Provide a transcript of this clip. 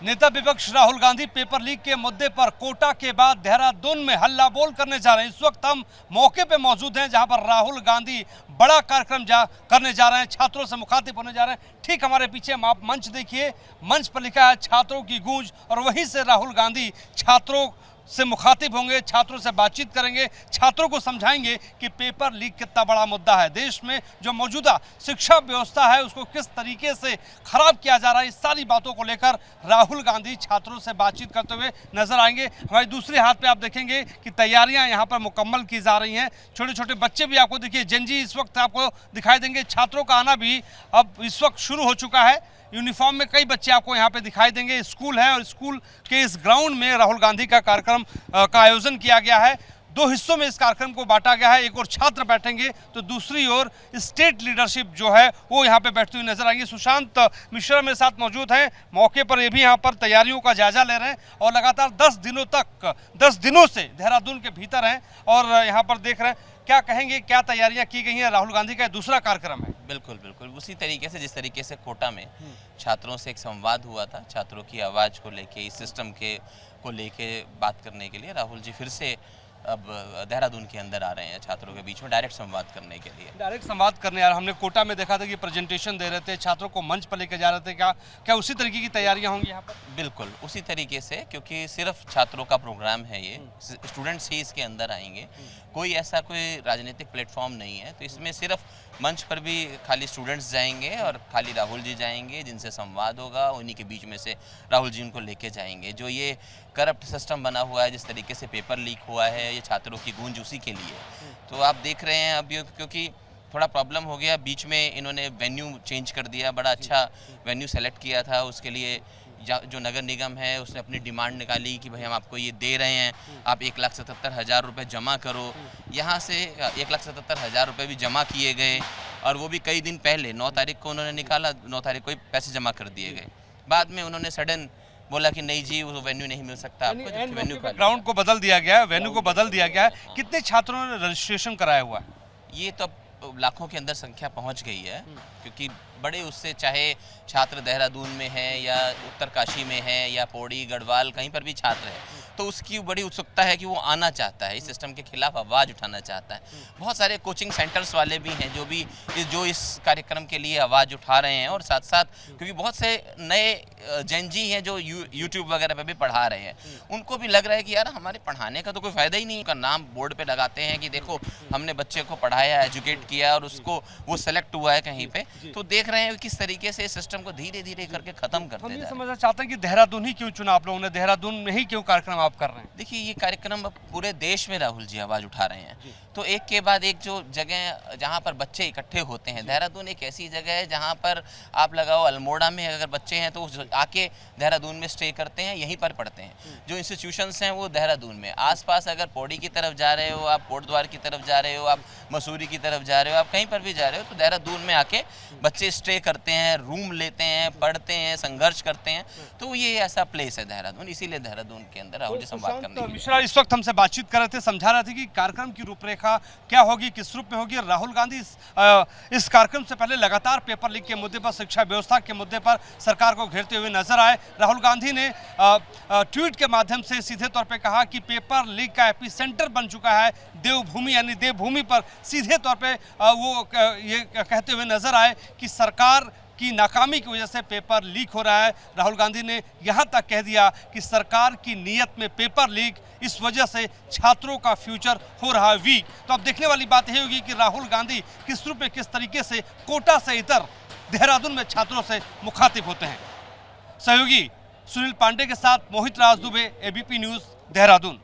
नेता विपक्ष Rahul Gandhi paper leak के मुद्दे पर कोटा के बाद देहरादून में हल्ला बोल करने जा रहे हैं। इस वक्त हम मौके पे मौजूद हैं जहां पर राहुल गांधी बड़ा कार्यक्रम करने जा रहे हैं, छात्रों से मुखातिब होने जा रहे हैं। ठीक हमारे पीछे आप मंच देखिए, मंच पर लिखा है छात्रों की गूंज, और वहीं से राहुल गांधी छात्रों से मुखातिब होंगे, छात्रों से बातचीत करेंगे, छात्रों को समझाएंगे कि पेपर लीक कितना बड़ा मुद्दा है। देश में जो मौजूदा शिक्षा व्यवस्था है उसको किस तरीके से खराब किया जा रहा है, इस सारी बातों को लेकर राहुल गांधी छात्रों से बातचीत करते हुए नजर आएंगे। हमारे दूसरे हाथ पे आप देखेंगे कि तैयारियां यहां पर मुकम्मल की जा रही हैं। छोटे छोटे बच्चे भी आपको देखिए, जनजी इस वक्त आपको दिखाई देंगे। छात्रों का आना भी अब इस वक्त शुरू हो चुका है। यूनिफॉर्म में कई बच्चे आपको यहाँ पे दिखाई देंगे। स्कूल है और स्कूल के इस ग्राउंड में राहुल गांधी का कार्यक्रम का आयोजन किया गया है। दो हिस्सों में इस कार्यक्रम को बांटा गया है, एक और छात्र बैठेंगे तो दूसरी ओर स्टेट लीडरशिप जो है वो यहाँ पे बैठती हुई नजर आएंगे। सुशांत मिश्रा मेरे साथ मौजूद हैं, मौके पर ये भी यहाँ पर तैयारियों का जायजा ले रहे हैं और लगातार 10 दिनों से देहरादून के भीतर हैं और यहाँ पर देख रहे हैं। क्या कहेंगे, क्या तैयारियां की गई हैं? राहुल गांधी का दूसरा कार्यक्रम है। बिल्कुल बिल्कुल उसी तरीके से जिस तरीके से कोटा में छात्रों से एक संवाद हुआ था, छात्रों की आवाज़ को लेके, इस सिस्टम को लेके बात करने के लिए राहुल जी फिर से अब देहरादून के अंदर आ रहे हैं, छात्रों के बीच में डायरेक्ट संवाद करने के लिए। डायरेक्ट संवाद करने यार, हमने कोटा में देखा था कि प्रेजेंटेशन दे रहे थे, छात्रों को मंच पर लेकर जा रहे थे। क्या उसी तरीके की तैयारियां होंगी यहाँ पर? बिल्कुल उसी तरीके से, क्योंकि सिर्फ छात्रों का प्रोग्राम है ये, स्टूडेंट्स ही इसके अंदर आएंगे, कोई ऐसा कोई राजनीतिक प्लेटफॉर्म नहीं है। तो इसमें सिर्फ मंच पर भी खाली स्टूडेंट्स जाएंगे और खाली राहुल जी जाएंगे, जिनसे संवाद होगा, उन्हीं के बीच में से राहुल जी उनको लेके जाएंगे। जो ये करप्ट सिस्टम बना हुआ है, जिस तरीके से पेपर लीक हुआ है, ये छात्रों की गूंज उसी के लिए। तो आप देख रहे हैं अब क्योंकि थोड़ा प्रॉब्लम हो गया, बीच में इन्होंने वेन्यू चेंज कर दिया, बड़ा अच्छा वेन्यू सेलेक्ट किया था। उसके लिए जो नगर निगम है उसने अपनी डिमांड निकाली कि भाई हम आपको ये दे रहे हैं, आप 1,77,000 रुपये जमा करो। यहाँ से 1,77,000 रुपये भी जमा किए गए और वो भी कई दिन पहले 9 तारीख को उन्होंने निकाला, 9 तारीख को ही पैसे जमा कर दिए गए। बाद में उन्होंने सडन बोला कि नहीं जी, वो वेन्यू नहीं मिल सकता आपको, जबकि वेन्यू का ग्राउंड को बदल दिया गया है, वेन्यू को बदल दिया गया है। कितने छात्रों ने रजिस्ट्रेशन कराया हुआ है? ये तो लाखों के अंदर संख्या पहुंच गई है, क्योंकि बड़े उससे, चाहे छात्र देहरादून में है या उत्तरकाशी में है या पौड़ी गढ़वाल, कहीं पर भी छात्र है, तो उसकी बड़ी उत्सुकता है कि वो आना चाहता है, इस सिस्टम के खिलाफ आवाज़ उठाना चाहता है। बहुत सारे कोचिंग सेंटर्स वाले भी हैं जो इस कार्यक्रम के लिए आवाज़ उठा रहे हैं, और साथ साथ क्योंकि बहुत से नए जेनजी हैं जो यूट्यूब वगैरह पे भी पढ़ा रहे हैं, उनको भी लग रहा है कि यार हमारे पढ़ाने का तो कोई फ़ायदा ही नहीं। उनका नाम बोर्ड पे लगाते हैं कि देखो हमने बच्चे को पढ़ाया, एजुकेट किया और उसको वो सेलेक्ट हुआ है कहीं पे, तो देख रहे हैं किस तरीके से इस सिस्टम को धीरे धीरे करके खत्म करते हैं। समझना चाहते हैं कि देहरादून ही क्यों चुना आप लोगों ने, देहरादून में ही क्यों कार्यक्रम आप कर रहे हैं? देखिए, ये कार्यक्रम अब पूरे देश में राहुल जी आवाज़ उठा रहे हैं, तो एक के बाद एक जो जगह जहाँ पर बच्चे इकट्ठे होते हैं, देहरादून एक ऐसी जगह है जहाँ पर आप लगाओ अल्मोड़ा में अगर बच्चे हैं तो आके देहरादून में स्टे करते हैं, यहीं पर पढ़ते हैं। जो इंस्टीट्यूशंस हैं वो देहरादून में, आसपास अगर पौड़ी की तरफ जा रहे हो, आप कोटद्वार की तरफ जा रहे हो, आप मसूरी की तरफ जा रहे हो, आप कहीं पर भी जा रहे हो, तो देहरादून में आके बच्चे स्टे करते हैं, रूम लेते हैं, पढ़ते हैं, संघर्ष करते हैं। तो ये ऐसा प्लेस है देहरादून, इसीलिए देहरादून के अंदर राहुल जी संवाद करने के लिए। मिश्रा इस वक्त हमसे बातचीत कर रहे थे, समझा रहे थे कि कार्यक्रम की रूपरेखा क्या होगी, किस रूप में होगी। राहुल गांधी इस कार्यक्रम से पहले लगातार पेपर लीक के मुद्दे पर, शिक्षा व्यवस्था के मुद्दे पर सरकार को घेरते हुए नजर आए। राहुल गांधी ने ट्वीट के माध्यम से सीधे तौर पे कहा कि पेपर लीक का एपिसेंटर बन चुका है देवभूमि, यानी देवभूमि पर सीधे तौर पे वो ये कहते हुए नजर आए कि सरकार की नाकामी की वजह से पेपर लीक हो रहा है। राहुल गांधी ने यहां तक कह दिया कि सरकार की नीयत में पेपर लीक, इस वजह से छात्रों का फ्यूचर हो रहा है वीक। तो अब देखने वाली बात यही होगी कि राहुल गांधी किस रूप में, किस तरीके से कोटा से इतर देहरादून में छात्रों से मुखातिब होते हैं। सहयोगी सुनील पांडे के साथ मोहित राज दुबे, एबीपी न्यूज़, देहरादून।